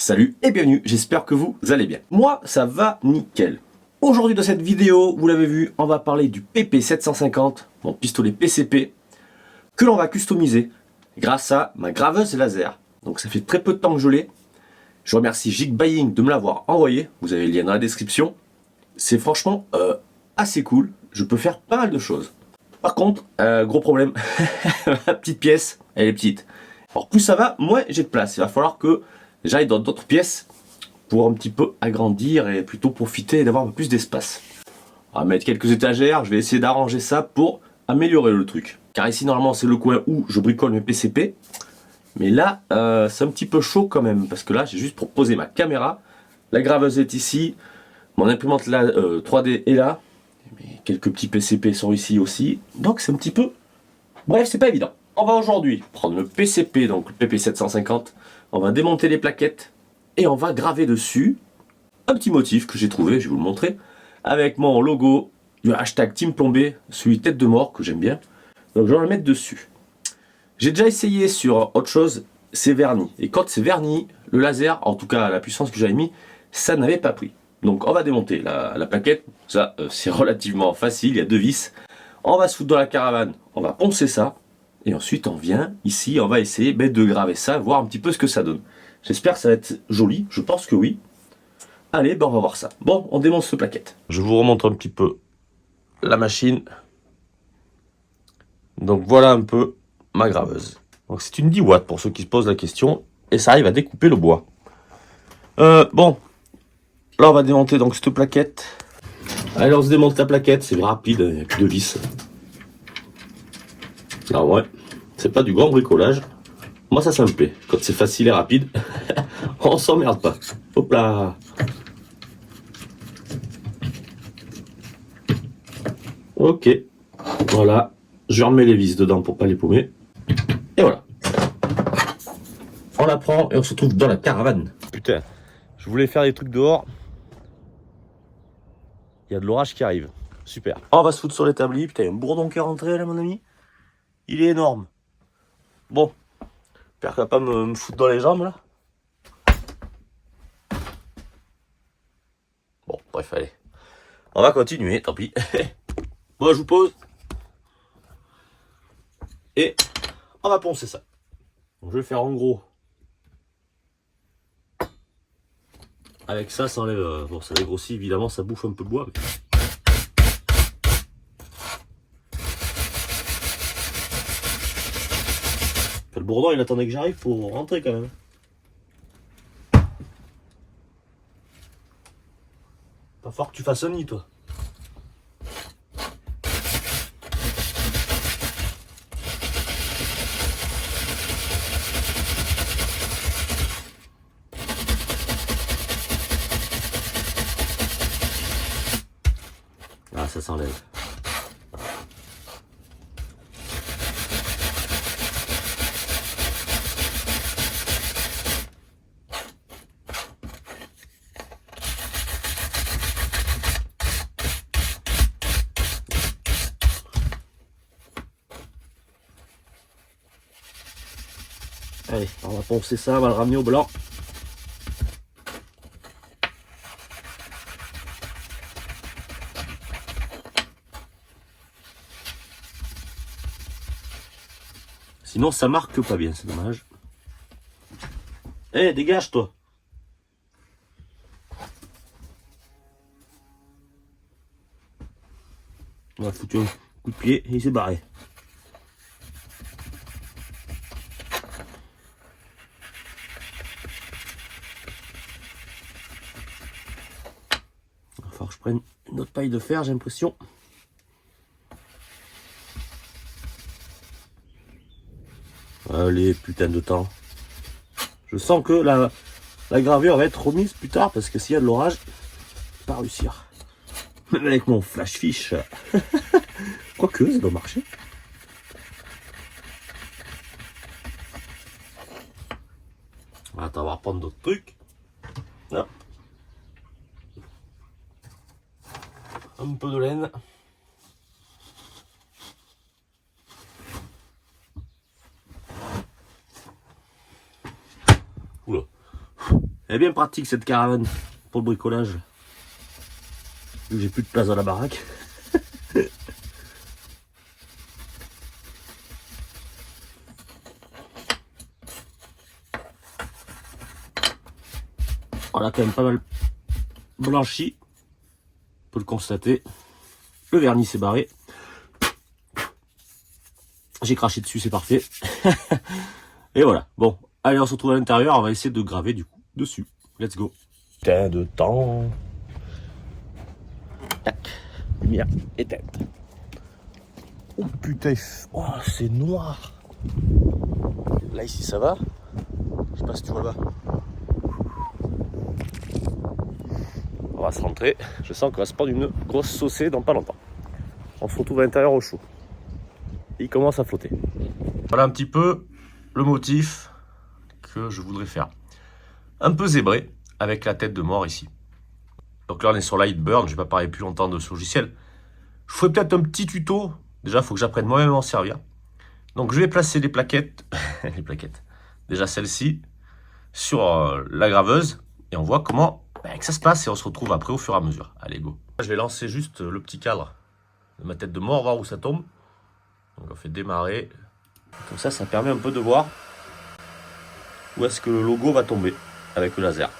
Salut et bienvenue, j'espère que vous allez bien. Moi, ça va nickel. Aujourd'hui dans cette vidéo, vous l'avez vu, on va parler du PP750, mon pistolet PCP, que l'on va customiser grâce à ma graveuse laser. Donc ça fait très peu de temps que je l'ai. Je remercie Geekbuying de me l'avoir envoyé, vous avez le lien dans la description. C'est franchement assez cool, je peux faire pas mal de choses. Par contre, gros problème, ma petite pièce, elle est petite. Alors plus ça va, moins j'ai de place. Il va falloir que j'aille dans d'autres pièces pour un petit peu agrandir et plutôt profiter d'avoir un peu plus d'espace. On va mettre quelques étagères, je vais essayer d'arranger ça pour améliorer le truc. Car ici normalement c'est le coin où je bricole mes PCP. Mais là c'est un petit peu chaud quand même parce que là j'ai juste pour poser ma caméra. La graveuse est ici, mon imprimante là, 3D est là. Mais quelques petits PCP sont ici aussi. Donc c'est un petit peu... Bref, c'est pas évident. On va aujourd'hui prendre le PCP, donc le PP750. On va démonter les plaquettes et on va graver dessus un petit motif que j'ai trouvé, je vais vous le montrer, avec mon logo du hashtag Team Plombé, celui tête de mort que j'aime bien. Donc je vais le mettre dessus. J'ai déjà essayé sur autre chose, c'est verni. Et quand c'est verni, le laser, en tout cas la puissance que j'avais mis, ça n'avait pas pris. Donc on va démonter la plaquette, ça c'est relativement facile, il y a deux vis. On va se foutre dans la caravane, on va poncer ça. Et ensuite on vient ici, on va essayer de graver ça, voir un petit peu ce que ça donne. J'espère que ça va être joli, je pense que oui. Allez, on va voir ça. Bon, on démonte cette plaquette. Je vous remontre un petit peu la machine. Donc voilà un peu ma graveuse. Donc c'est une 10 watts pour ceux qui se posent la question. Et ça arrive à découper le bois. Bon, là on va démonter donc cette plaquette. Allez, on se démonte la plaquette, c'est rapide, il n'y a plus de vis. Ah ouais, c'est pas du grand bricolage. Moi ça me plaît, quand c'est facile et rapide, on s'emmerde pas. Hop là. Ok, voilà, je remets les vis dedans pour pas les paumer. Et voilà. On la prend et on se retrouve dans la caravane. Putain, je voulais faire des trucs dehors. Il y a de l'orage qui arrive. Super. On va se foutre sur l'établi. Putain, il y a un bourdon qui est rentré là, mon ami. Il est énorme. Bon, j'espère qu'il va pas me foutre dans les jambes là. Bon, bref, allez. On va continuer, tant pis. Bon, je vous pose. Et on va poncer ça. Donc, je vais faire en gros. Avec ça, ça enlève. Bon, ça dégrossit évidemment, ça bouffe un peu de bois. Mais... le bourdon, il attendait que j'arrive pour rentrer quand même. Pas fort que tu fasses un nid, toi. Ah, ça s'enlève. Allez, on va poncer ça, on va le ramener au blanc. Sinon ça marque pas bien, c'est dommage. Eh, dégage toi. On a foutu un coup de pied et il s'est barré. Il va falloir que je prenne une autre paille de fer, j'ai l'impression. Allez, putain de temps. Je sens que la gravure va être remise plus tard parce que s'il y a de l'orage, je vais pas réussir. Même avec mon flash fiche. Quoique, ça doit marcher. Attends, on va reprendre d'autres trucs. Là. Un peu de laine. Elle est bien pratique cette caravane pour le bricolage. Vu que j'ai plus de place dans la baraque. On a quand même pas mal blanchi. On peut le constater. Le vernis s'est barré. J'ai craché dessus, c'est parfait. Et voilà. Bon, allez, on se retrouve à l'intérieur. On va essayer de graver du coup dessus. Let's go. Putain de temps. Tac. Lumière éteinte. Oh putain, oh, c'est noir. Là ici ça va. Je sais pas si tu vois là-bas. On va se rentrer. Je sens qu'on va se prendre une grosse saucée dans pas longtemps. On se retrouve à l'intérieur au chaud. Il commence à flotter. Voilà un petit peu le motif que je voudrais faire. Un peu zébré, avec la tête de mort ici. Donc là on est sur Lightburn, je vais pas parler plus longtemps de ce logiciel. Je ferai peut-être un petit tuto. Déjà il faut que j'apprenne moi-même à m'en servir. Donc je vais placer les plaquettes, les plaquettes, déjà celle-ci, sur la graveuse. Et on voit comment que ça se passe et on se retrouve après au fur et à mesure. Allez go. Je vais lancer juste le petit cadre de ma tête de mort, voir où ça tombe. Donc on fait démarrer. Comme ça permet un peu de voir où est-ce que le logo va tomber avec le laser.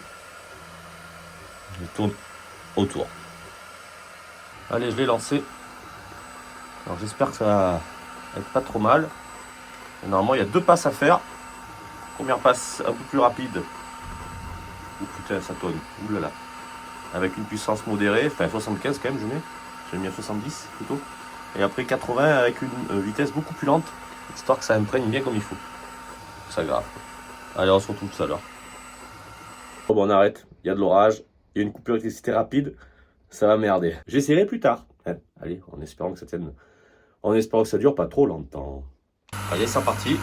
Je tourne autour. Allez, je l'ai lancé. Alors j'espère que ça va être pas trop mal. Et normalement, il y a 2 passes à faire. Première passe un peu plus rapide. Ouh putain, ça tourne. Ouh là là. Avec une puissance modérée, enfin 75 quand même, j'ai mis à 70 plutôt. Et après 80 avec une vitesse beaucoup plus lente, histoire que ça imprègne bien comme il faut. C'est grave. Allez, on se retrouve tout à l'heure. Bon, on arrête. Il y a de l'orage. Il y a une coupure d'électricité rapide. Ça va merder. J'essaierai plus tard. Allez, en espérant que ça tienne. En espérant que ça dure pas trop longtemps. Allez, c'est parti.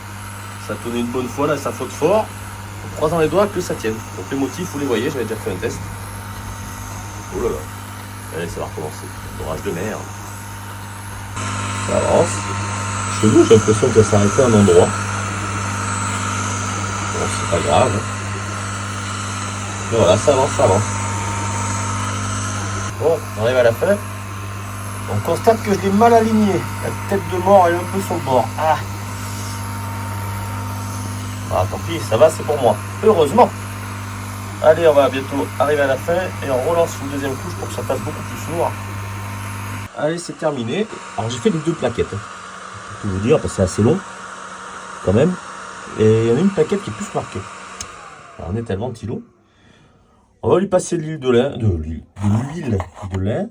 Ça tourne une bonne fois là, ça flotte fort. On croise dans les doigts que ça tienne. Donc les motifs, vous les voyez, j'avais déjà fait un test. Oh là là. Allez, ça va recommencer. L'orage de mer. Ça avance. Chez nous, j'ai l'impression qu'elle s'est arrêtée à un endroit. Bon, c'est pas grave. Mais voilà, ça avance, ça avance. Bon, on arrive à la fin. On constate que je l'ai mal aligné. La tête de mort est un peu sur le bord. Ah, tant pis, ça va, c'est pour moi. Heureusement. Allez, on va bientôt arriver à la fin et on relance une deuxième couche pour que ça fasse beaucoup plus noir. Allez, c'est terminé. Alors j'ai fait les 2 plaquettes. Pour tout vous dire, parce que c'est assez long quand même. Et il y en a une plaquette qui est plus marquée. Alors, on est à le ventilo. On va lui passer de l'huile de lin. De l'huile de lin.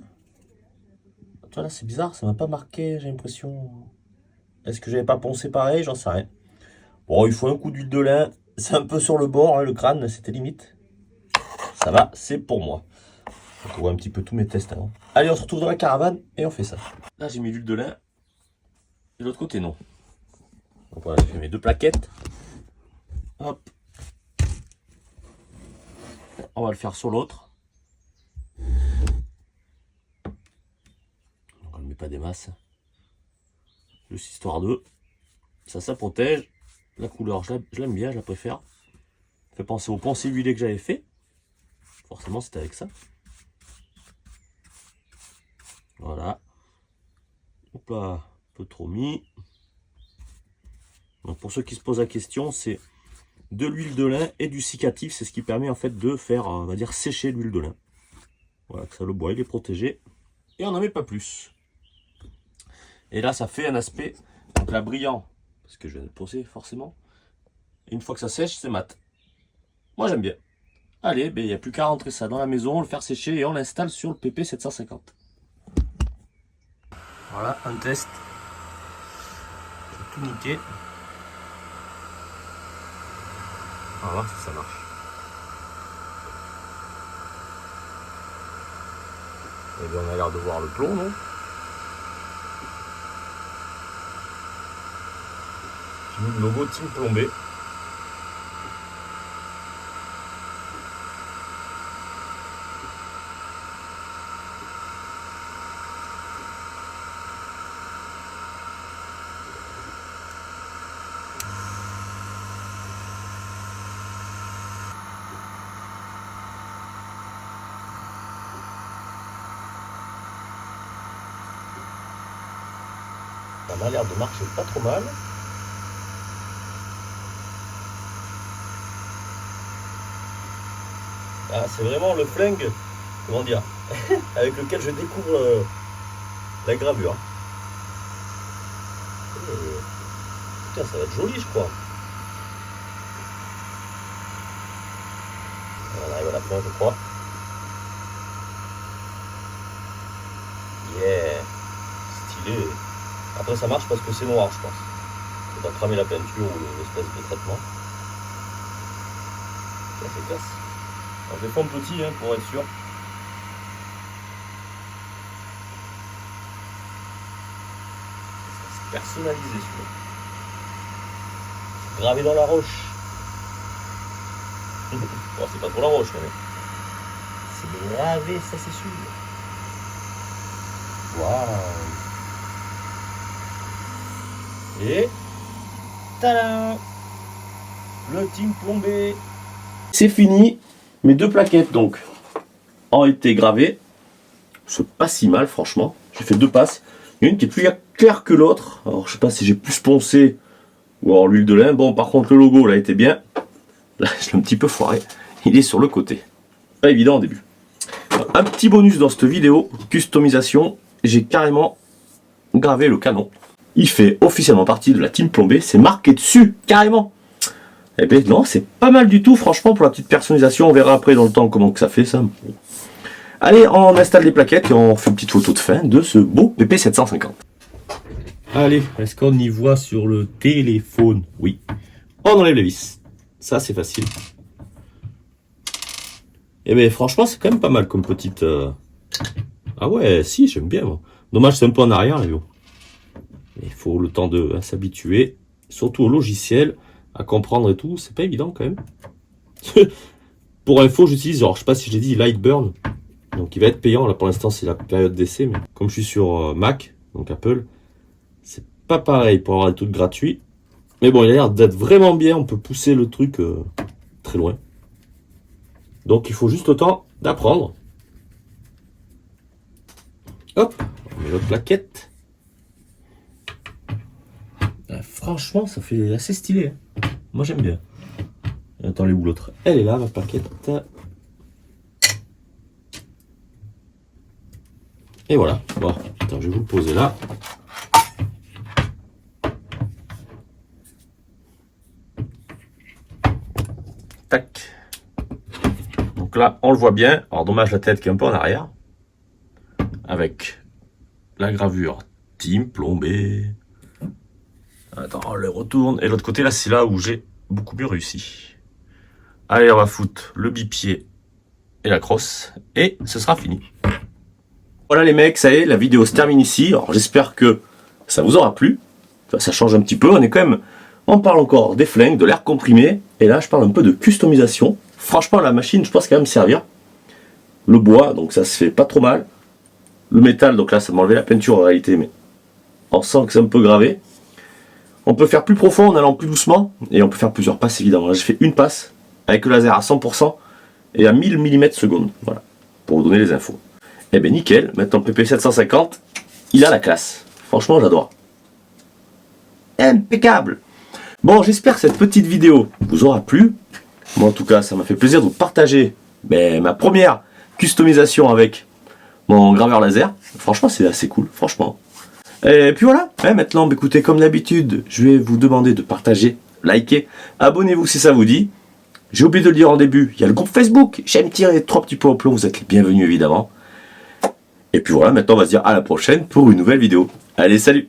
Tu vois là, c'est bizarre, ça m'a pas marqué, j'ai l'impression. Est-ce que j'avais pas poncé pareil? J'en sais rien. Bon, il faut un coup d'huile de lin. C'est un peu sur le bord, hein, le crâne, c'était limite. Ça va, c'est pour moi. On voit un petit peu tous mes tests avant. Allez, on se retrouve dans la caravane et on fait ça. Là, j'ai mis l'huile de lin. Et de l'autre côté, non. Donc voilà, j'ai fait mes 2 plaquettes. Hop. On va le faire sur l'autre. On ne met pas des masses. Juste histoire de. Ça protège. La couleur, je l'aime bien, je la préfère. Ça fait penser au poncer huilé que j'avais fait. Forcément, c'était avec ça. Voilà. Hop là, un peu trop mis. Donc pour ceux qui se posent la question, c'est de l'huile de lin et du cicatif. C'est ce qui permet en fait de faire, on va dire, sécher l'huile de lin. Voilà, que ça le bois, il est protégé. Et on n'en met pas plus. Et là, ça fait un aspect donc là, brillant. Parce que je viens de poncer, forcément. Et une fois que ça sèche, c'est mat. Moi, j'aime bien. Allez, il n'y a plus qu'à rentrer ça dans la maison, le faire sécher et on l'installe sur le PP 750. Voilà, un test. J'ai tout niqué. On va voir si ça marche. Eh bien, on a l'air de voir le plomb, non? J'ai mis le logo Team Plombé. Ça m'a l'air de marcher pas trop mal. Ah, c'est vraiment le flingue, comment dire, avec lequel je découvre la gravure. Putain, ça va être joli, je crois. On arrive à la fin, je crois. Yeah, stylé. Après, ça marche parce que c'est noir, je pense. Ça va cramer la peinture ou l'espèce de traitement. Ça, c'est classe. Alors, je vais faire un petit hein, pour être sûr. C'est personnalisé celui-là. Gravé dans la roche. Bon, c'est pas trop la roche, mais c'est gravé, ça c'est sûr. Waouh. Et tadam, le team plombé. C'est fini. Mes deux plaquettes donc ont été gravées. C'est pas si mal franchement. J'ai fait deux passes. Il y en a une qui est plus claire que l'autre. Alors je sais pas si j'ai plus poncé ou alors l'huile de lin. Bon par contre le logo là était bien. Là je l'ai un petit peu foiré. Il est sur le côté. Pas évident au début. Un petit bonus dans cette vidéo, customisation. J'ai carrément gravé le canon. Il fait officiellement partie de la team plombée. C'est marqué dessus carrément. Eh bien non, c'est pas mal du tout, franchement, pour la petite personnalisation. On verra après dans le temps comment que ça fait ça. Allez, on installe les plaquettes et on fait une petite photo de fin de ce beau PP750. Allez, est-ce qu'on y voit sur le téléphone? Oui. On enlève les vis. Ça, c'est facile. Eh bien, franchement, c'est quand même pas mal comme petite... Ah ouais, si, j'aime bien, moi. Dommage, c'est un peu en arrière, là, yo. Il faut le temps de s'habituer, surtout au logiciel. À comprendre et tout, c'est pas évident quand même. Pour info, j'utilise, alors je sais pas si je l'ai dit, Lightburn. Donc il va être payant, là pour l'instant c'est la période d'essai, mais comme je suis sur Mac, donc Apple, c'est pas pareil pour avoir des trucs gratuits. Mais bon, il a l'air d'être vraiment bien, on peut pousser le truc très loin. Donc il faut juste le temps d'apprendre. Hop, on met notre plaquette. Franchement, ça fait assez stylé. Hein. Moi, j'aime bien. Attends, les où l'autre? Elle est là, ma plaquette. Et voilà. Bon, attends, je vais vous le poser là. Tac. Donc là, on le voit bien. Alors, dommage la tête qui est un peu en arrière. Avec la gravure team plombé. Attends, on le retourne. Et l'autre côté, là, c'est là où j'ai beaucoup mieux réussi. Allez, on va foutre le bipied et la crosse. Et ce sera fini. Voilà les mecs, ça y est, la vidéo se termine ici. Alors j'espère que ça vous aura plu. Ça change un petit peu. On est quand même... On parle encore des flingues, de l'air comprimé. Et là, je parle un peu de customisation. Franchement, la machine, je pense qu'elle va me servir. Le bois, donc ça se fait pas trop mal. Le métal, donc là, ça m'a enlevé la peinture en réalité. Mais on sent que c'est un peu gravé. On peut faire plus profond en allant plus doucement, et on peut faire plusieurs passes évidemment. Là j'ai fait une passe avec le laser à 100% et à 1000 mm secondes, voilà, pour vous donner les infos. Et bien nickel, maintenant le PP750, il a la classe. Franchement j'adore. Impeccable. Bon, j'espère que cette petite vidéo vous aura plu. Moi en tout cas, ça m'a fait plaisir de vous partager ma première customisation avec mon graveur laser. Franchement c'est assez cool, franchement. Et puis voilà, maintenant, écoutez, comme d'habitude, je vais vous demander de partager, liker, abonnez-vous si ça vous dit. J'ai oublié de le dire en début, il y a le groupe Facebook, j'aime tirer 3 petits points au plomb, vous êtes les bienvenus évidemment. Et puis voilà, maintenant on va se dire à la prochaine pour une nouvelle vidéo. Allez, salut!